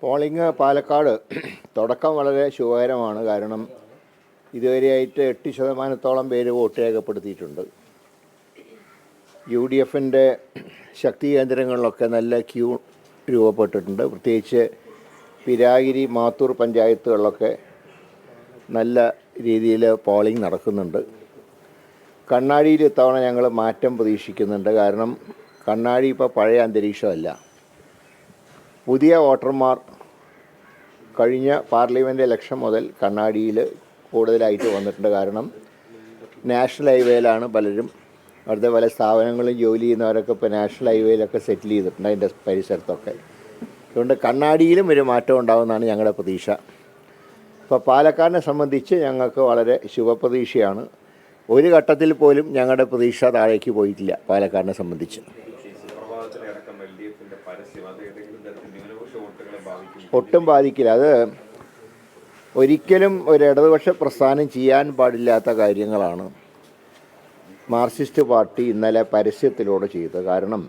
Polling Palakkad തുടക്കം വളരെ ശുഭകരമാണ്. കാരണം ഇതുവരെയായിട്ട് 8% പേര് വോട്ട് രേഖപ്പെടുത്തിയിട്ടുണ്ട്. UDFൻ്റെ ശക്തി കേന്ദ്രങ്ങളിലൊക്കെ നല്ല ക്യൂ രൂപപ്പെട്ടിട്ടുണ്ട്. പ്രത്യേകിച്ച് പിരാഗിരി, മാത്തൂർ പഞ്ചായത്തുകളിലൊക്കെ നല്ല രീതിയിൽ പോളിംഗ് നടക്കുന്നുണ്ട്. കണ്ണാടിയിൽ ഇത്തവണ ഞങ്ങൾ മാറ്റം പ്രതീക്ഷിക്കുന്നുണ്ട്. കാരണം കണ്ണാടി ഇപ്പോൾ പഴയ അന്തരീക്ഷമല്ല. പുതിയ വോട്ടർമാർ കഴിഞ്ഞ പാർലമെൻറ്റ് ഇലക്ഷൻ മുതൽ കണ്ണാടിയിൽ കൂടുതലായിട്ട് വന്നിട്ടുണ്ട്. കാരണം നാഷണൽ ഹൈവേയിലാണ് പലരും, അവിടുത്തെ പല സ്ഥാപനങ്ങളിൽ ജോലി ചെയ്യുന്നവരൊക്കെ ഇപ്പോൾ നാഷണൽ ഹൈവേയിലൊക്കെ സെറ്റിൽ ചെയ്തിട്ടുണ്ട്, അതിൻ്റെ പരിസരത്തൊക്കെ. അതുകൊണ്ട് കണ്ണാടിയിലും ഒരു മാറ്റം ഉണ്ടാകുമെന്നാണ് ഞങ്ങളുടെ പ്രതീക്ഷ. ഇപ്പോൾ പാലക്കാടിനെ സംബന്ധിച്ച് ഞങ്ങൾക്ക് വളരെ ശുഭപ്രതീക്ഷയാണ്. ഒരു ഘട്ടത്തിൽ പോലും ഞങ്ങളുടെ പ്രതീക്ഷ താഴേക്ക് പോയിട്ടില്ല പാലക്കാടിനെ സംബന്ധിച്ച്. ഒട്ടും ബാധിക്കില്ല. അത് ഒരിക്കലും ഒരു ഇടതുപക്ഷ പ്രസ്ഥാനം ചെയ്യാൻ പാടില്ലാത്ത കാര്യങ്ങളാണ് മാർക്സിസ്റ്റ് പാർട്ടി ഇന്നലെ പരസ്യത്തിലൂടെ ചെയ്തത്. കാരണം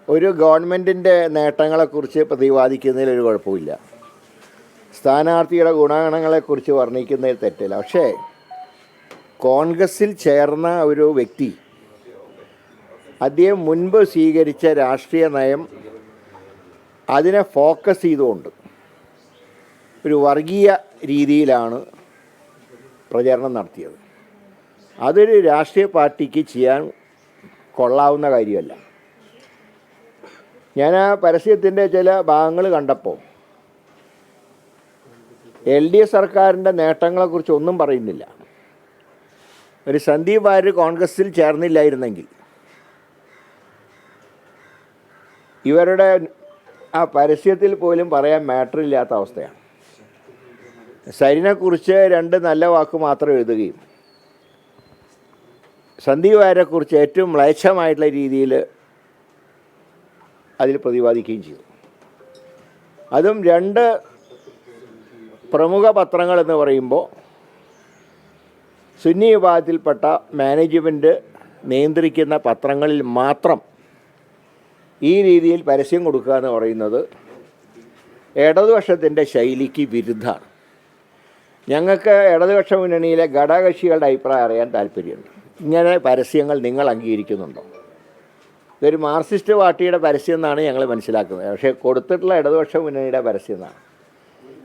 ഒരു ഗവൺമെൻറ്റിൻ്റെ നേട്ടങ്ങളെക്കുറിച്ച് പ്രതിപാദിക്കുന്നതിൽ ഒരു കുഴപ്പമില്ല, സ്ഥാനാർത്ഥിയുടെ ഗുണഗണങ്ങളെക്കുറിച്ച് വർണ്ണിക്കുന്നതിൽ തെറ്റില്ല. പക്ഷേ കോൺഗ്രസ്സിൽ ചേർന്ന ഒരു വ്യക്തി അദ്ദേഹം മുൻപ് സ്വീകരിച്ച രാഷ്ട്രീയ നയം അതിനെ ഫോക്കസ് ചെയ്തുകൊണ്ട് ഒരു വർഗീയ രീതിയിലാണ് പ്രചരണം നടത്തിയത്. അതൊരു രാഷ്ട്രീയ പാർട്ടിക്ക് ചെയ്യാൻ കൊള്ളാവുന്ന കാര്യമല്ല. ഞാൻ ആ പരസ്യത്തിൻ്റെ ചില ഭാഗങ്ങൾ കണ്ടപ്പോൾ LDF സർക്കാരിൻ്റെ നേട്ടങ്ങളെക്കുറിച്ച് ഒന്നും പറയുന്നില്ല. ഒരു സന്ദീപ് വാര്യർ കോൺഗ്രസ്സിൽ ചേർന്നില്ലായിരുന്നെങ്കിൽ ഇവരുടെ ആ പരസ്യത്തിൽ പോലും പറയാൻ മാറ്ററില്ലാത്ത അവസ്ഥയാണ്. സരിനെക്കുറിച്ച് 2 നല്ല വാക്ക് മാത്രം എഴുതുകയും സന്ദീപ് വാര്യരെക്കുറിച്ച് ഏറ്റവും മ്ലേച്ഛമായിട്ടുള്ള രീതിയിൽ അതിൽ പ്രതിപാദിക്കുകയും ചെയ്തു. അതും 2 പ്രമുഖ പത്രങ്ങൾ എന്ന് പറയുമ്പോൾ സുന്നി വിഭാഗത്തിൽപ്പെട്ട മാനേജ്മെൻറ്റ് നിയന്ത്രിക്കുന്ന പത്രങ്ങളിൽ മാത്രം ഈ രീതിയിൽ പരസ്യം കൊടുക്കുക എന്ന് പറയുന്നത് ഇടതുപക്ഷത്തിൻ്റെ ശൈലിക്ക് വിരുദ്ധമാണ്. ഞങ്ങൾക്ക് ഇടതുപക്ഷ മുന്നണിയിലെ ഘടകകക്ഷികളുടെ അഭിപ്രായം അറിയാൻ താല്പര്യമുണ്ട്. ഇങ്ങനെ പരസ്യങ്ങൾ നിങ്ങൾ അംഗീകരിക്കുന്നുണ്ടോ? ഇതൊരു മാർക്സിസ്റ്റ് പാർട്ടിയുടെ പരസ്യം എന്നാണ് ഞങ്ങൾ മനസ്സിലാക്കുന്നത്. പക്ഷേ കൊടുത്തിട്ടുള്ള ഇടതുപക്ഷ മുന്നണിയുടെ പരസ്യം എന്നാണ്.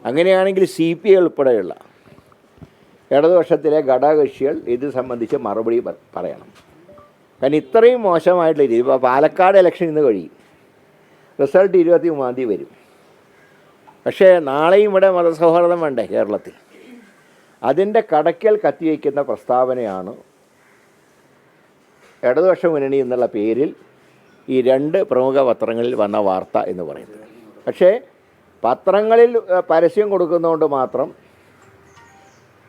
അങ്ങനെയാണെങ്കിൽ CPI ഉൾപ്പെടെയുള്ള ഇടതുപക്ഷത്തിലെ ഘടകകക്ഷികൾ ഇത് സംബന്ധിച്ച് മറുപടി പറയണം. കാരണം ഇത്രയും മോശമായിട്ടുള്ള രീതി. ഇപ്പോൾ പാലക്കാട് ഇലക്ഷൻ ഇന്ന് കഴിയും, റിസൾട്ട് 23 വരും. പക്ഷേ നാളെയും ഇവിടെ മതസൗഹാർദ്ദം വേണ്ടേ കേരളത്തിൽ? അതിൻ്റെ കടക്കൽ കത്തിവയ്ക്കുന്ന പ്രസ്താവനയാണ് ഇടതുപക്ഷ മുന്നണി എന്നുള്ള പേരിൽ ഈ 2 പ്രമുഖ പത്രങ്ങളിൽ വന്ന വാർത്ത എന്ന് പറയുന്നത്. പക്ഷേ പത്രങ്ങളിൽ പരസ്യം കൊടുക്കുന്നതുകൊണ്ട് മാത്രം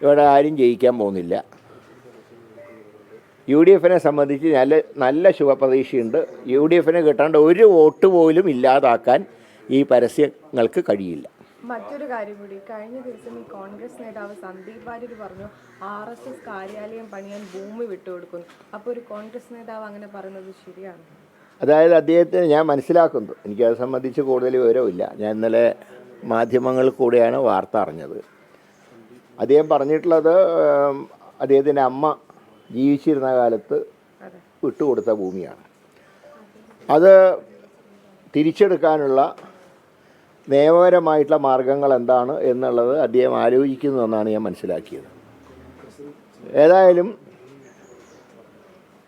ഇവിടെ ആരും ജയിക്കാൻ പോകുന്നില്ല. UDFനെ സംബന്ധിച്ച് നല്ല ശുഭപ്രതീക്ഷയുണ്ട്. UDFന് കിട്ടേണ്ട ഒരു വോട്ട് പോലും ഇല്ലാതാക്കാൻ ഈ പരസ്യങ്ങൾക്ക് കഴിയില്ല. മറ്റൊരു കാര്യം കൂടി, കഴിഞ്ഞ ദിവസം ഈ കോൺഗ്രസ് നേതാവ് സന്ദീപ് വാര്യർ പറഞ്ഞു RSS കാര്യാലയം പണിയാൻ ഭൂമി വിട്ടുകൊടുക്കുന്നു. അപ്പോൾ ഒരു കോൺഗ്രസ് നേതാവ് അങ്ങനെ പറയുന്നത് ശരിയാണ്? അതായത് അദ്ദേഹത്തിന് ഞാൻ മനസ്സിലാക്കുന്നത്, എനിക്കത് സംബന്ധിച്ച് കൂടുതൽ വിവരമില്ല. ഞാൻ ഇന്നലെ മാധ്യമങ്ങളിൽ കൂടെയാണ് വാർത്ത അറിഞ്ഞത്. അദ്ദേഹം പറഞ്ഞിട്ടുള്ളത് അദ്ദേഹത്തിൻ്റെ അമ്മ ജീവിച്ചിരുന്ന കാലത്ത് വിട്ടുകൊടുത്ത ഭൂമിയാണ്. അത് തിരിച്ചെടുക്കാനുള്ള നിയമപരമായിട്ടുള്ള മാർഗങ്ങൾ എന്താണ് എന്നുള്ളത് അദ്ദേഹം ആലോചിക്കുന്നതെന്നാണ് ഞാൻ മനസ്സിലാക്കിയത്. ഏതായാലും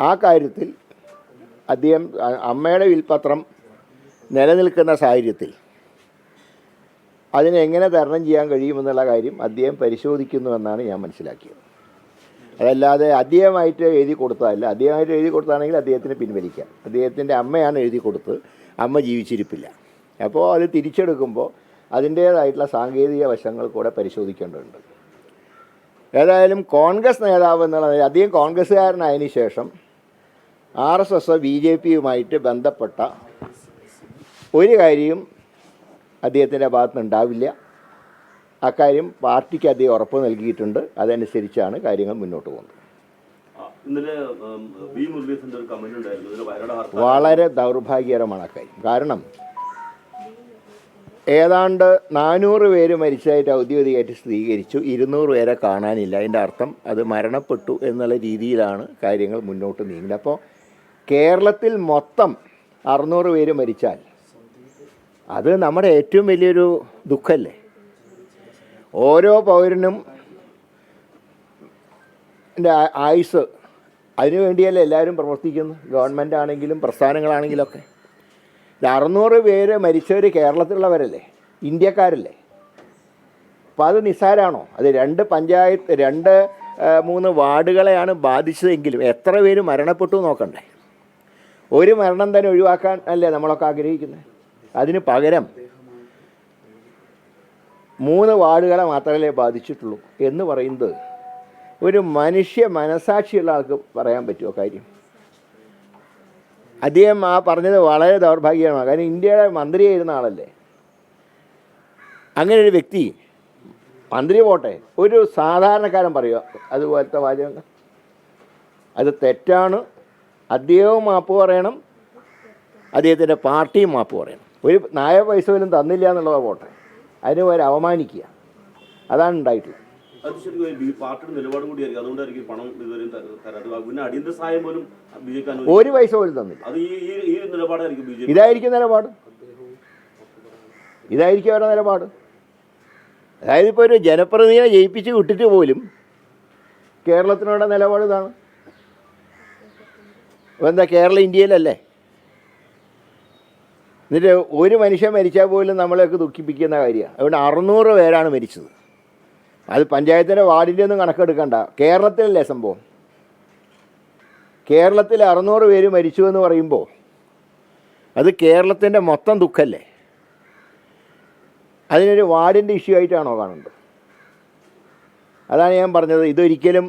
ആ കാര്യത്തിൽ അദ്ദേഹം അമ്മയുടെ വിൽപത്രം നിലനിൽക്കുന്ന സാഹചര്യത്തിൽ അതിനെങ്ങനെ തരണം ചെയ്യാൻ കഴിയുമെന്നുള്ള കാര്യം അദ്ദേഹം പരിശോധിക്കുന്നുവെന്നാണ് ഞാൻ മനസ്സിലാക്കിയത്. അതല്ലാതെ അദ്ദേഹമായിട്ട് എഴുതി കൊടുത്തതല്ല. അദ്ദേഹമായിട്ട് എഴുതി കൊടുത്താണെങ്കിൽ അദ്ദേഹത്തിന് പിൻവലിക്കാം. അദ്ദേഹത്തിൻ്റെ അമ്മയാണ് എഴുതി കൊടുത്ത്, അമ്മ ജീവിച്ചിരിപ്പില്ല. അപ്പോൾ അത് തിരിച്ചെടുക്കുമ്പോൾ അതിൻ്റേതായിട്ടുള്ള സാങ്കേതിക വശങ്ങൾ കൂടെ പരിശോധിക്കേണ്ടതുണ്ട്. ഏതായാലും കോൺഗ്രസ് നേതാവ് എന്നുള്ളത് അദ്ദേഹം കോൺഗ്രസ്സുകാരനായതിനു ശേഷം RSS BJPയുമായിട്ട് ബന്ധപ്പെട്ട ഒരു കാര്യവും അദ്ദേഹത്തിൻ്റെ ഭാഗത്തുനിന്ന് ഉണ്ടാവില്ല. അക്കാര്യം പാർട്ടിക്ക് അദ്ദേഹം ഉറപ്പ് നൽകിയിട്ടുണ്ട്. അതനുസരിച്ചാണ് കാര്യങ്ങൾ മുന്നോട്ട് പോകുന്നത്. വളരെ ദൗർഭാഗ്യകരമാണ് അക്കാര്യം. കാരണം ഏതാണ്ട് 400 പേര് മരിച്ചതായിട്ട് ഔദ്യോഗികമായിട്ട് സ്ഥിരീകരിച്ചു. 200 പേരെ കാണാനില്ല. അതിൻ്റെ അർത്ഥം അത് മരണപ്പെട്ടു എന്നുള്ള രീതിയിലാണ് കാര്യങ്ങൾ മുന്നോട്ട് നീങ്ങുന്നത്. അപ്പോൾ കേരളത്തിൽ മൊത്തം 600 പേര് മരിച്ചാൽ അത് നമ്മുടെ ഏറ്റവും വലിയൊരു ദുഃഖമല്ലേ? ഓരോ പൗരനും ആയുസ് അതിനു വേണ്ടിയല്ലേ എല്ലാവരും പ്രവർത്തിക്കുന്നു, ഗവൺമെൻറ് ആണെങ്കിലും പ്രസ്ഥാനങ്ങളാണെങ്കിലും ഒക്കെ. 600 പേര് മരിച്ചവർ കേരളത്തിലുള്ളവരല്ലേ, ഇന്ത്യക്കാരല്ലേ? അപ്പോൾ അത് നിസ്സാരമാണോ? അത് 2 വാർഡുകളെയാണ് ബാധിച്ചതെങ്കിലും എത്ര പേര് മരണപ്പെട്ടു നോക്കണ്ടേ? ഒരു മരണം തന്നെ ഒഴിവാക്കാൻ അല്ലേ നമ്മളൊക്കെ ആഗ്രഹിക്കുന്നത്? അതിന് പകരം 3 വാർഡുകളെ മാത്രമേ ബാധിച്ചിട്ടുള്ളൂ എന്ന് പറയുന്നത് ഒരു മനുഷ്യ മനസാക്ഷിയുള്ള ആൾക്ക് പറയാൻ പറ്റുമോ കാര്യം? അദ്ദേഹം ആ പറഞ്ഞത് വളരെ ദൗർഭാഗ്യമാണ്. കാരണം ഇന്ത്യയുടെ മന്ത്രിയായിരുന്ന ആളല്ലേ. അങ്ങനെ ഒരു വ്യക്തി മന്ത്രി പോട്ടെ, ഒരു സാധാരണക്കാരൻ പറയുക അതുപോലത്തെ വാചകങ്ങൾ, അത് തെറ്റാണ്. അദ്ദേഹവും മാപ്പ് പറയണം, അദ്ദേഹത്തിൻ്റെ പാർട്ടിയും മാപ്പ് പറയണം. ഒരു നായ പൈസ പോലും തന്നില്ല എന്നുള്ളത് പോട്ടെ, അതിന് വരെ അവമാനിക്കുക, അതാണ് ഉണ്ടായിട്ടുള്ളത്. അത് ശരിക്കും പാർട്ടിയുടെ നിലപാടും കൂടിയായിരിക്കും. അതുകൊണ്ടായിരിക്കും പണം ഇതുവരെയും തരാതെ. പിന്നെ അടിയന്തര സഹായം പോലും ബി ജെ പി ഒരു പൈസ പോലും തന്നില്ല. അത് ഈ നിലപാടായിരിക്കും ബി ജെ പി. ഇതായിരിക്കും നിലപാട്, ഇതായിരിക്കും അവരുടെ നിലപാട്. അതായത് ഇപ്പോൾ ഒരു ജനപ്രതിനിധിയെ ജയിപ്പിച്ച് വിട്ടിട്ട് പോലും കേരളത്തിനുള്ള നിലപാട് ഇതാണ്. അപ്പോൾ എന്താ, കേരളം ഇന്ത്യയിലല്ലേ? എന്നിട്ട് ഒരു മനുഷ്യൻ മരിച്ചാൽ പോലും നമ്മളെയൊക്കെ ദുഃഖിപ്പിക്കുന്ന കാര്യമാണ്. അതുകൊണ്ട് 600 പേരാണ് മരിച്ചത്. അത് പഞ്ചായത്തിൻ്റെ വാർഡിൻ്റെ ഒന്നും കണക്കെടുക്കണ്ട, കേരളത്തിലല്ലേ സംഭവം. കേരളത്തിൽ 600 പേര് മരിച്ചു എന്ന് പറയുമ്പോൾ അത് കേരളത്തിൻ്റെ മൊത്തം ദുഃഖമല്ലേ? അതിനൊരു വാർഡിൻ്റെ ഇഷ്യൂ ആയിട്ടാണോ കാണുന്നത്? അതാണ് ഞാൻ പറഞ്ഞത്. ഇതൊരിക്കലും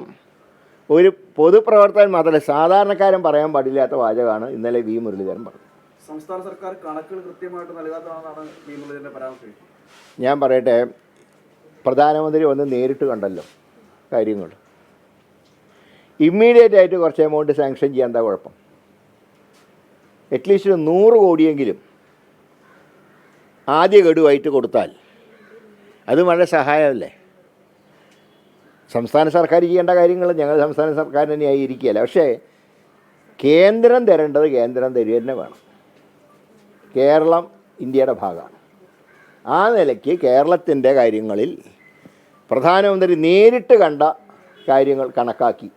ഒരു പൊതുപ്രവർത്തകൻ മാത്രമല്ല, സാധാരണക്കാരൻ പറയാൻ പാടില്ലാത്ത വാചകമാണ് ഇന്നലെ വി മുരളീധരൻ പറഞ്ഞത്. സംസ്ഥാന സർക്കാർ കണക്കുകൾ കൃത്യമായിട്ട് നൽകാത്തതാണെന്നാണ് വി മുരളീധരൻ്റെ പരാമർശം. ഞാൻ പറയട്ടെ, പ്രധാനമന്ത്രി വന്ന് നേരിട്ട് കണ്ടല്ലോ കാര്യങ്ങൾ. ഇമ്മീഡിയറ്റ് ആയിട്ട് കുറച്ച് എമൗണ്ട് സാങ്ഷൻ ചെയ്യാൻ എന്താ കുഴപ്പം? അറ്റ്ലീസ്റ്റ് 100 കോടിയെങ്കിലും ആദ്യ ഗഡുവായിട്ട് കൊടുത്താൽ അത് വളരെ സഹായമല്ലേ? സംസ്ഥാന സർക്കാർ ചെയ്യേണ്ട കാര്യങ്ങൾ ഞങ്ങൾ സംസ്ഥാന സർക്കാരിന് ന്യായീകരിക്കുകയല്ല. പക്ഷേ കേന്ദ്രം തരേണ്ടത് കേന്ദ്രം തരിക തന്നെ വേണം. കേരളം ഇന്ത്യയുടെ ഭാഗമാണ്. ആ നിലയ്ക്ക് കേരളത്തിൻ്റെ കാര്യങ്ങളിൽ പ്രധാനമന്ത്രി നേരിട്ട് കണ്ട കാര്യങ്ങൾ കണക്കാക്കി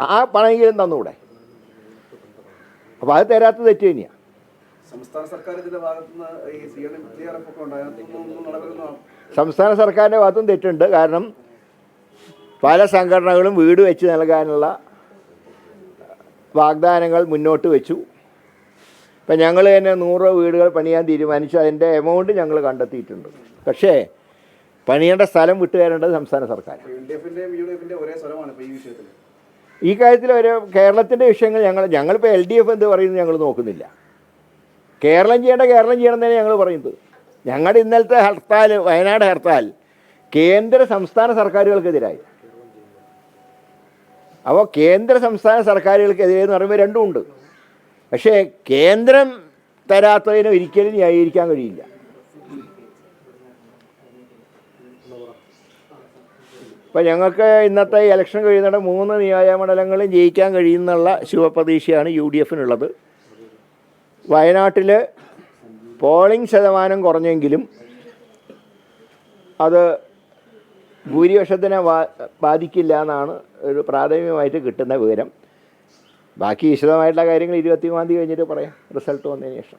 ആ പണമെങ്കിലും തന്നൂടെ? അപ്പോൾ അത് തരാത്ത തെറ്റ് തന്നെയാണ്. സംസ്ഥാന സർക്കാർ ഇതിന്റെ ഭാഗത്തുനിന്ന് ഈ CRF ഒക്കെ ഉണ്ടാകുന്ന സംസ്ഥാന സർക്കാരിൻ്റെ ഭാഗത്തും തെറ്റുണ്ട്. കാരണം പല സംഘടനകളും വീട് വെച്ച് നൽകാനുള്ള വാഗ്ദാനങ്ങൾ മുന്നോട്ട് വെച്ചു. ഇപ്പം ഞങ്ങൾ തന്നെ 100 വീടുകൾ പണിയാൻ തീരുമാനിച്ചു. അതിൻ്റെ എമൗണ്ട് ഞങ്ങൾ കണ്ടെത്തിയിട്ടുണ്ട്. പക്ഷേ പണിയേണ്ട സ്ഥലം വിട്ടുതരേണ്ടത് സംസ്ഥാന സർക്കാർ. ഒരേ സ്വരമാണ് ഇപ്പോൾ ഈ വിഷയത്തിൽ. ഈ കാര്യത്തിൽ ഒരു കേരളത്തിൻ്റെ വിഷയങ്ങൾ ഞങ്ങളിപ്പോൾ LDF എന്ത് പറയുന്നത് ഞങ്ങൾ നോക്കുന്നില്ല. കേരളം ചെയ്യണം തന്നെ ഞങ്ങൾ പറയുന്നത്. ഞങ്ങളുടെ ഇന്നലത്തെ ഹർത്താൽ, വയനാട് ഹർത്താൽ കേന്ദ്ര സംസ്ഥാന സർക്കാരുകൾക്കെതിരായി. അപ്പോൾ കേന്ദ്ര സംസ്ഥാന സർക്കാരുകൾക്കെതിരെ എന്ന് പറയുമ്പോൾ രണ്ടും ഉണ്ട്. പക്ഷേ കേന്ദ്രം തരാത്തതിന് ഒരിക്കലും ന്യായീകരിക്കാൻ കഴിയില്ല. ഇപ്പം ഞങ്ങൾക്ക് ഇന്നത്തെ ഇലക്ഷൻ കഴിയുന്നിട 3 നിയോജകമണ്ഡലങ്ങളിൽ ജയിക്കാൻ കഴിയുന്നുള്ള ശുഭപ്രതീക്ഷയാണ് UDFനുള്ളത്. വയനാട്ടിൽ പോളിംഗ് ശതമാനം കുറഞ്ഞെങ്കിലും അത് ഭൂരിപക്ഷത്തിനെ ബാധിക്കില്ല എന്നാണ് ഒരു പ്രാഥമികമായിട്ട് കിട്ടുന്ന വിവരം. ബാക്കി വിശദമായിട്ടുള്ള കാര്യങ്ങൾ 23-ാം തീയതി കഴിഞ്ഞിട്ട് പറയാം, റിസൾട്ട് വന്നതിന് ശേഷം.